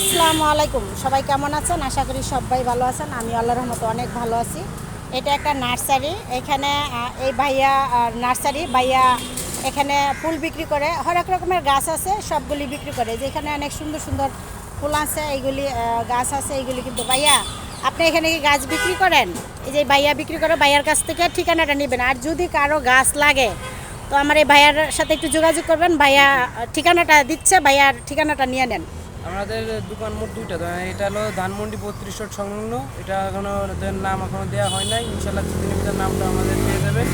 আসসালামু আলাইকুম। সবাই কেমন আছেন? আশা করি সবাই ভালো আছেন। আমি আল্লাহর রহমতে অনেক ভালো আছি। এটা একটা নার্সারি। এখানে এই ভাইয়া নার্সারি ভাইয়া এখানে ফুল বিক্রি করে, হরেক রকমের গাছ আছে, সবগুলি বিক্রি করে। যেখানে অনেক সুন্দর সুন্দর ফুল আছে, এইগুলি গাছ আছে, এইগুলি কিন্তু ভাইয়া আপনি এখানে কি গাছ বিক্রি করেন? এই যে ভাইয়া বিক্রি করে, ভাইয়ার কাছ থেকে ঠিকানাটা নেবেন। আর যদি কারো গাছ লাগে তো আমার এই ভাইয়ার সাথে একটু যোগাযোগ করবেন। ভাইয়া ঠিকানাটা দিচ্ছে, ভাইয়ার ঠিকানাটা নিয়ে নেন। আমাদের দোকান মোট দুইটা। এটা হলো ধানমন্ডি 32 রোড সংলগ্ন। এটা এখনো নাম এখনো দেওয়া হয় নাই। ইনশাল্লাহ কিছুদিনের ভিতরে নামটা আমাদের পেয়ে যাবেন।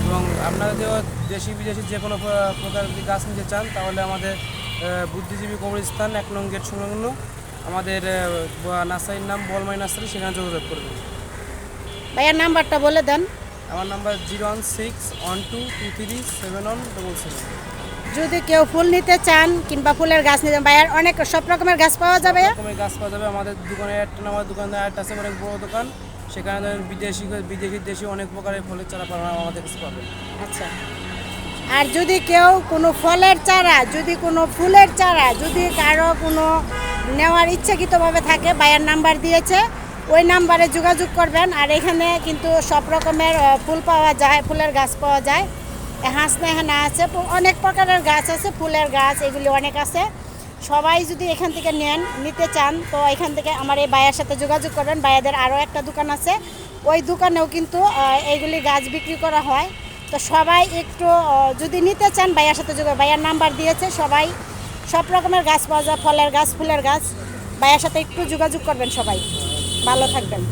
এবং আপনারা যে দেশি বিদেশি যে কোনো প্রকার যদি গাছ নিতে চান তাহলে আমাদের বুদ্ধিজীবী কবরস্থান 1 নং গেট সংলগ্ন আমাদের নার্সারির নাম বলমাই নার্সারি, সেখানে যোগাযোগ করবেন। ভাইয়ার নাম্বারটা বলে দেন। আমার নাম্বার 01612237177। যদি কেউ ফুল নিতে চান কিংবা ফুলের গাছ নিতে চান, ভাইয়ার অনেক সব রকমের গাছ পাওয়া যাবে। রকমের গাছ পাওয়া যাবে আমাদের দোকানে। আমার দোকানে একটা আছে, অনেক বড় দোকান। সেখানে বিদেশি দেশি অনেক প্রকারের ফলের চারা পাবেন আমাদের কাছে পাবেন। আচ্ছা, আর যদি কেউ কোনো ফলের চারা, যদি কোনো ফুলের চারা, যদি কারো কোনো নেওয়ার ইচ্ছাকৃতভাবে থাকে, ভাইয়ার নাম্বার দিয়েছে, ওই নাম্বারে যোগাযোগ করবেন। আর এখানে কিন্তু সব রকমের ফুল পাওয়া যায়, ফুলের গাছ পাওয়া যায়। হাসনা এখানে আছে, অনেক প্রকারের গাছ আছে, ফুলের গাছ এগুলি অনেক আছে। সবাই যদি এখান থেকে নিতে চান তো এখান থেকে আমার এই ভাইয়ের সাথে যোগাযোগ করবেন। ভাইয়াদের আরও একটা দোকান আছে, ওই দোকানেও কিন্তু এইগুলি গাছ বিক্রি করা হয়। তো সবাই একটু যদি নিতে চান ভাইয়ার সাথে যোগাযোগ, ভাইয়ার নাম্বার দিয়েছে। সবাই সব রকমের গাছ পাওয়া যায়, ফলের গাছ, ফুলের গাছ। ভাইয়ার সাথে একটু যোগাযোগ করবেন সবাই। ভালো থাকবেন।